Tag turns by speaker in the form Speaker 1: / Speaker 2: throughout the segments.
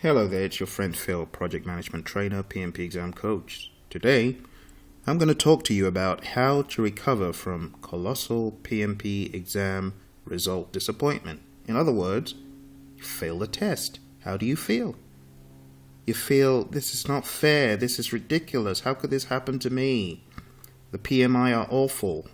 Speaker 1: Hello there, it's your friend Phil, Project Management Trainer, PMP Exam Coach. Today, I'm going to talk to you about how to recover from colossal PMP exam result disappointment. In other words, you failed the test. How do you feel? You feel, this is not fair, this is ridiculous, how could this happen to me? The PMI are awful.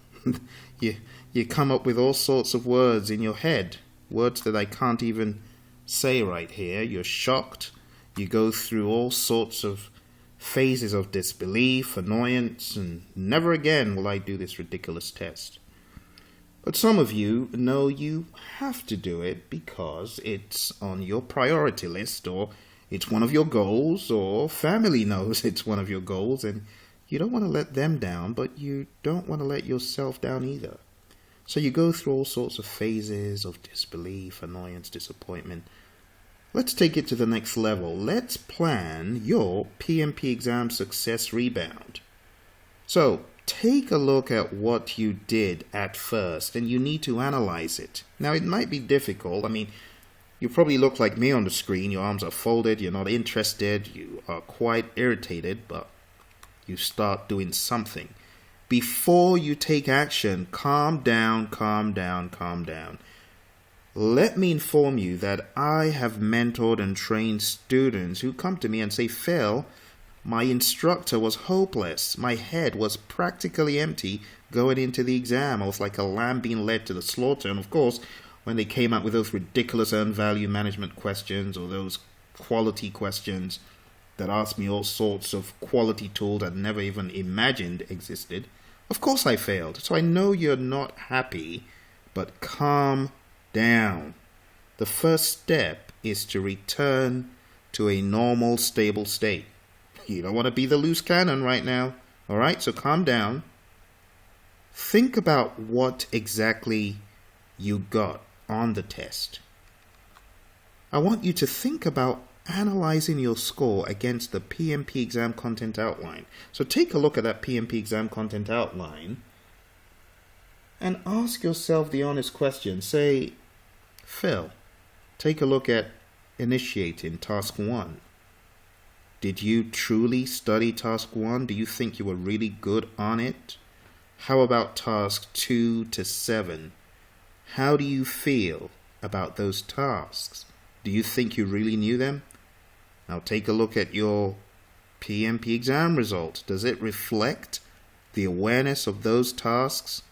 Speaker 1: You come up with all sorts of words in your head, words that I can't even say right here. You're shocked. You go through all sorts of phases of disbelief, annoyance, and never again will I do this ridiculous test. But some of you know you have to do it because it's on your priority list, or it's one of your goals, or family knows it's one of your goals, and you don't want to let them down, but you don't want to let yourself down either. So you go through all sorts of phases of disbelief, annoyance, disappointment. Let's take it to the next level. Let's plan your PMP exam success rebound. So take a look at what you did at first, and you need to analyze it. Now, it might be difficult. You probably look like me on the screen. Your arms are folded. You're not interested. You are quite irritated, but you start doing something. Before you take action, calm down, calm down, calm down. Let me inform you that I have mentored and trained students who come to me and say, Phil, my instructor was hopeless. My head was practically empty going into the exam. I was like a lamb being led to the slaughter. And of course, when they came up with those ridiculous earned value management questions or those quality questions that asked me all sorts of quality tools I never even imagined existed, of course I failed. So I know you're not happy, but calm down. The first step is to return to a normal, stable state. You don't want to be the loose cannon right now. All right, so calm down. Think about what exactly you got on the test. I want you to think about analyzing your score against the PMP exam content outline. So take a look at that PMP exam content outline and ask yourself the honest question. Say, Phil, take a look at initiating task 1. Did you truly study task 1? Do you think you were really good on it? How about task 2 to 7? How do you feel about those tasks? Do you think you really knew them? Now take a look at your PMP exam result. Does it reflect the awareness of those tasks?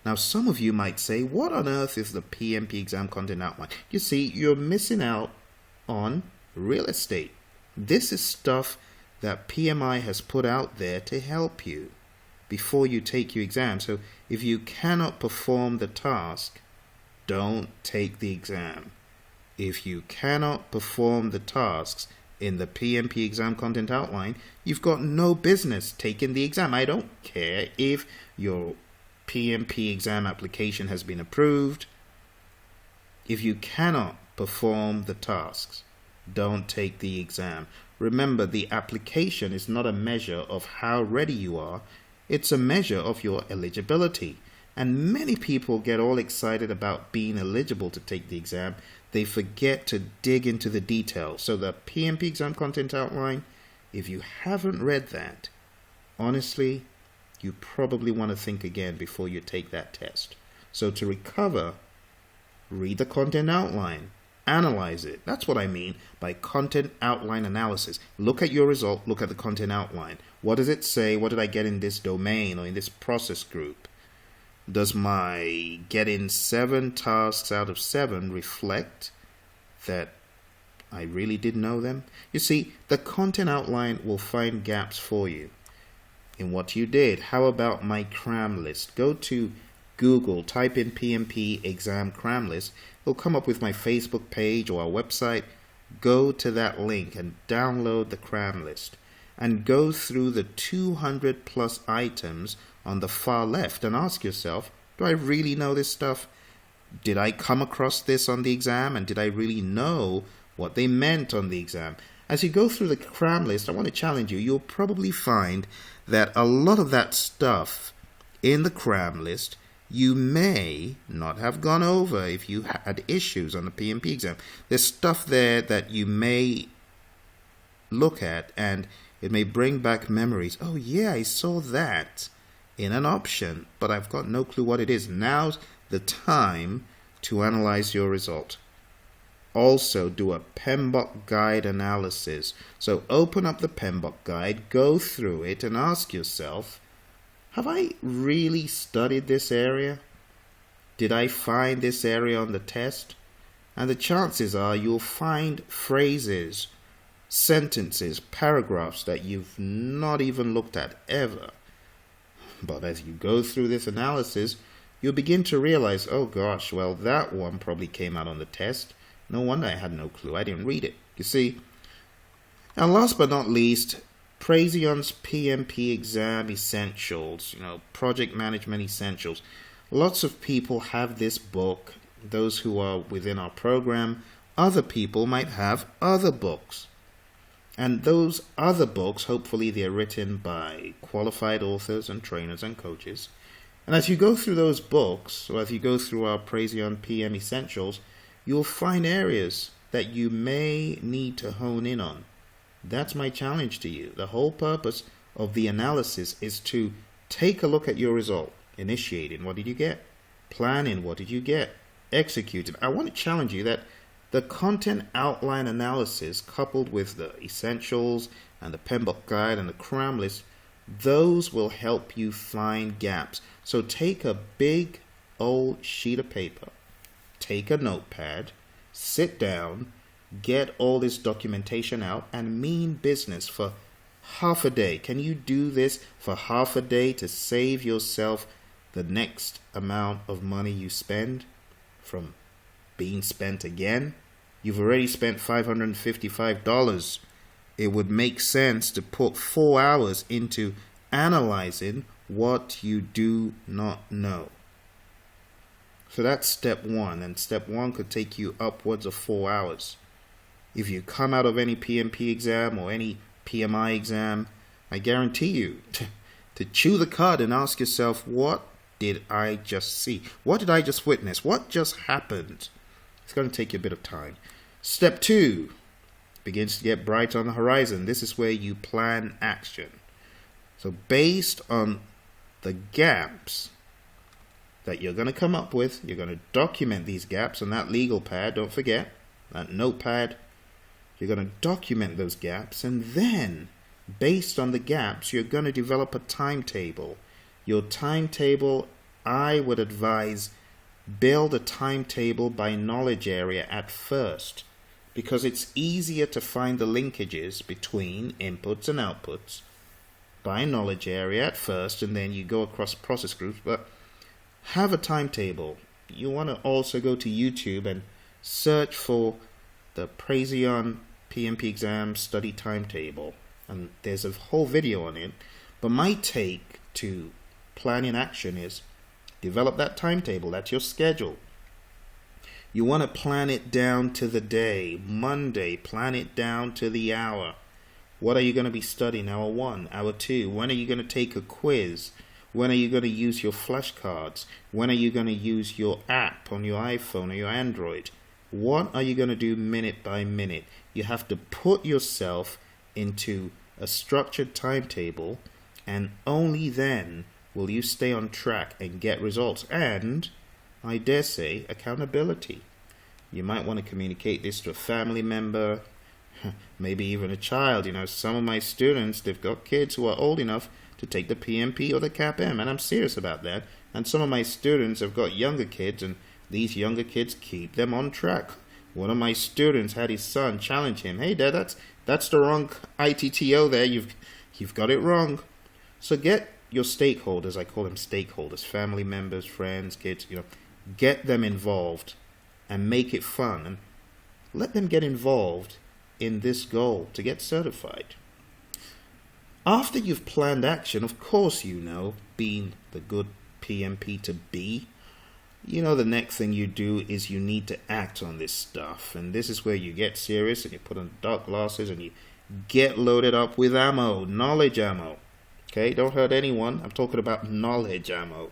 Speaker 1: Now some of you might say, what on earth is the PMP exam content outline? You see, you're missing out on real estate. This is stuff that PMI has put out there to help you before you take your exam. So if you cannot perform the task, don't take the exam. If you cannot perform the tasks in the PMP exam content outline, you've got no business taking the exam. I don't care if your PMP exam application has been approved. If you cannot perform the tasks, don't take the exam. Remember, the application is not a measure of how ready you are. It's a measure of your eligibility. And many people get all excited about being eligible to take the exam. They forget to dig into the details. So the PMP exam content outline, if you haven't read that, honestly, you probably want to think again before you take that test. So to recover, read the content outline, analyze it. That's what I mean by content outline analysis. Look at your result, look at the content outline. What does it say? What did I get in this domain or in this process group? Does my getting 7 tasks out of 7 reflect that I really did know them? You see, the content outline will find gaps for you in what you did. How about my cram list? Go to Google, type in PMP exam cram list. It'll come up with my Facebook page or our website. Go to that link and download the cram list and go through the 200 plus items on the far left and ask yourself, do I really know this stuff? Did I come across this on the exam, and did I really know what they meant on the exam? As you go through the cram list, I want to challenge you. You'll probably find that a lot of that stuff in the cram list you may not have gone over if you had issues on the PMP exam. There's stuff there that you may look at, and it may bring back memories. Oh yeah, I saw that in an option, but I've got no clue what it is. Now's the time to analyze your result. Also, do a PMBOK guide analysis. So open up the PMBOK guide, go through it, and ask yourself, have I really studied this area? Did I find this area on the test? And the chances are you'll find phrases, sentences, paragraphs that you've not even looked at ever. But as you go through this analysis, you'll begin to realize, oh gosh, well, that one probably came out on the test. No wonder I had no clue. I didn't read it. You see? And last but not least, Praizion's PMP exam essentials, project management essentials. Lots of people have this book, those who are within our program. Other people might have other books. And those other books, hopefully they're written by qualified authors and trainers and coaches. And as you go through those books, or as you go through our Praizion PM essentials, you'll find areas that you may need to hone in on. That's my challenge to you. The whole purpose of the analysis is to take a look at your result. Initiating, what did you get? Planning, what did you get? Executing. I want to challenge you that the content outline analysis coupled with the essentials and the PMBOK guide and the cram list, those will help you find gaps. So take a big old sheet of paper, take a notepad, sit down, get all this documentation out, and mean business for half a day. Can you do this for half a day to save yourself the next amount of money you spend from being spent again? You've already spent $555. It would make sense to put 4 hours into analyzing what you do not know. So that's step one, and step one could take you upwards of 4 hours. If you come out of any PMP exam or any PMI exam, I guarantee you to chew the cud and ask yourself, what did I just see? What did I just witness? What just happened? It's going to take you a bit of time. Step two begins to get bright on the horizon. This is where you plan action. So based on the gaps that you're going to come up with, you're going to document these gaps on that legal pad. Don't forget that notepad. You're going to document those gaps, and then based on the gaps, you're going to develop a timetable. Your timetable, I would advise, build a timetable by knowledge area at first, because it's easier to find the linkages between inputs and outputs by knowledge area at first, and then you go across process groups. But have a timetable. You want to also go to YouTube and search for the Praizion PMP exam study timetable, and there's a whole video on it. But my take to planning action is develop that timetable. That's your schedule. You want to plan it down to the day. Monday, plan it down to the hour. What are you going to be studying? Hour 1, hour 2. When are you going to take a quiz? When are you going to use your flashcards? When are you going to use your app on your iPhone or your Android? What are you going to do minute by minute? You have to put yourself into a structured timetable, and only then will you stay on track and get results. And I dare say accountability. You might want to communicate this to a family member, maybe even a child. Some of my students, they've got kids who are old enough to take the PMP or the CAP-M, and I'm serious about that. And some of my students have got younger kids, and these younger kids keep them on track. One of my students had his son challenge him, "Hey Dad, that's the wrong ITTO there. You've got it wrong." So get your stakeholders, I call them stakeholders, family members, friends, kids, get them involved and make it fun, and let them get involved in this goal to get certified. After you've planned action, of course, being the good PMP to be, the next thing you do is you need to act on this stuff. And this is where you get serious and you put on dark glasses and you get loaded up with ammo, knowledge ammo. Okay, don't hurt anyone. I'm talking about knowledge ammo.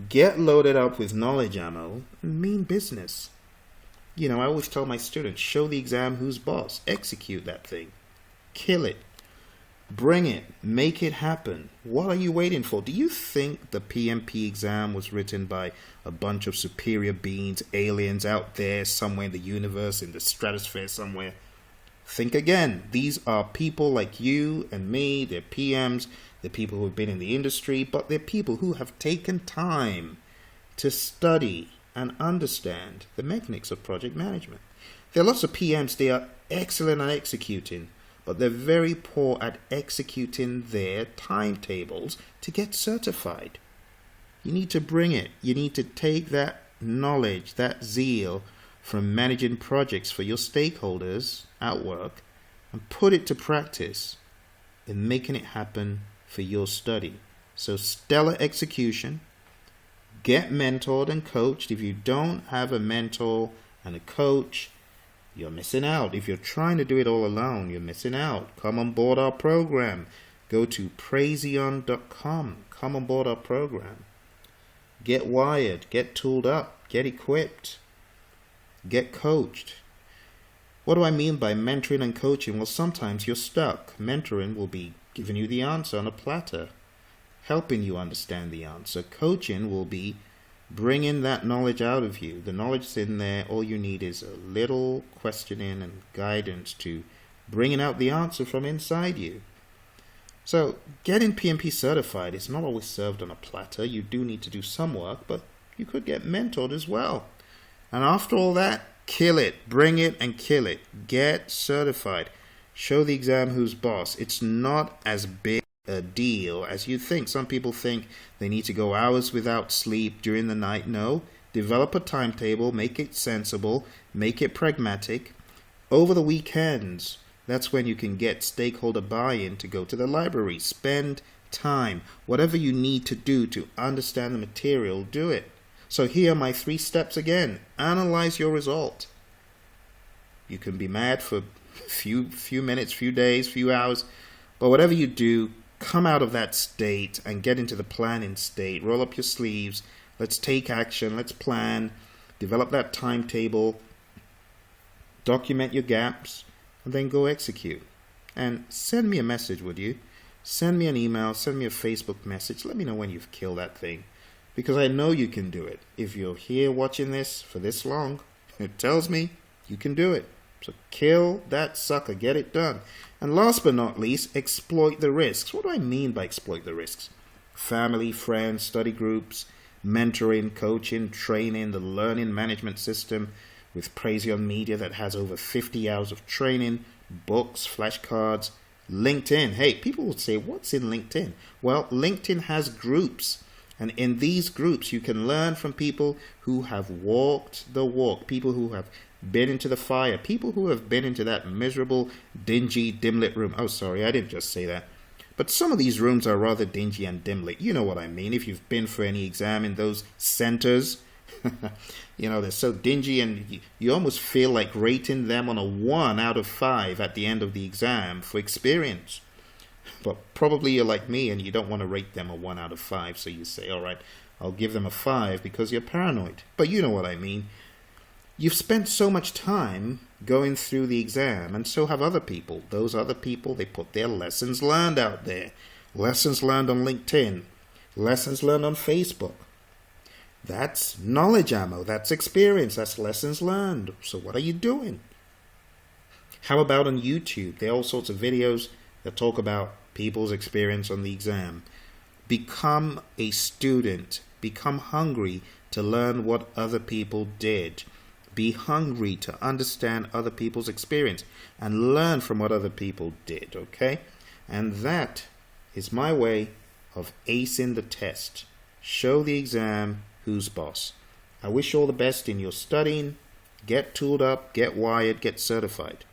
Speaker 1: Get loaded up with knowledge ammo and mean business. I always tell my students, show the exam who's boss. Execute that thing. Kill it. Bring it. Make it happen. What are you waiting for? Do you think the PMP exam was written by a bunch of superior beings, aliens out there somewhere in the universe, in the stratosphere somewhere? Think again. These are people like you and me. They're PMs. They're people who have been in the industry, but they're people who have taken time to study and understand the mechanics of project management. There are lots of PMs. They are excellent at executing, but they're very poor at executing their timetables to get certified. You need to bring it. You need to take that knowledge, that zeal from managing projects for your stakeholders at work and put it to practice in making it happen for your study. So stellar execution, get mentored and coached. If you don't have a mentor and a coach, you're missing out. If you're trying to do it all alone, you're missing out. Come on board our program. Go to Praizion.com. Come on board our program. Get wired. Get tooled up. Get equipped. Get coached. What do I mean by mentoring and coaching? Well, sometimes you're stuck. Mentoring will be giving you the answer on a platter, helping you understand the answer. Coaching will be bringing that knowledge out of you. The knowledge is in there. All you need is a little questioning and guidance to bringing out the answer from inside you. So getting PMP certified is not always served on a platter. You do need to do some work, but you could get mentored as well. And after all that, kill it. Bring it and kill it. Get certified. Show the exam who's boss. It's not as big a deal as you think. Some people think they need to go hours without sleep during the night. No. Develop a timetable. Make it sensible. Make it pragmatic. Over the weekends, that's when you can get stakeholder buy-in to go to the library. Spend time. Whatever you need to do to understand the material, do it. So here are my 3 steps again. Analyze your result. You can be mad for a few minutes, few days, few hours, but whatever you do, come out of that state and get into the planning state. Roll up your sleeves. Let's take action. Let's plan. Develop that timetable. Document your gaps, and then go execute. And send me a message, would you? Send me an email. Send me a Facebook message. Let me know when you've killed that thing, because I know you can do it. If you're here watching this for this long, it tells me you can do it. So kill that sucker. Get it done. And last but not least, exploit the risks. What do I mean by exploit the risks? Family, friends, study groups, mentoring, coaching, training, the learning management system with Praizion Media that has over 50 hours of training, books, flashcards, LinkedIn. Hey, people will say, what's in LinkedIn? Well, LinkedIn has groups. And in these groups, you can learn from people who have walked the walk, people who have been into the fire, people who have been into that miserable, dingy, dim-lit room. Oh, sorry, I didn't just say that. But some of these rooms are rather dingy and dim-lit. You know what I mean. If you've been for any exam in those centers, you know, they're so dingy and you almost feel like rating them on a 1 out of 5 at the end of the exam for experience. But probably you're like me and you don't want to rate them a 1 out of 5. So you say, all right, I'll give them a 5 because you're paranoid. But you know what I mean. You've spent so much time going through the exam, and so have other people. Those other people, they put their lessons learned out there. Lessons learned on LinkedIn. Lessons learned on Facebook. That's knowledge ammo. That's experience. That's lessons learned. So what are you doing? How about on YouTube? There are all sorts of videos that talk about people's experience on the exam. Become a student. Become hungry to learn what other people did. Be hungry to understand other people's experience and learn from what other people did, okay? And that is my way of acing the test. Show the exam who's boss. I wish you all the best in your studying. Get tooled up, get wired, get certified.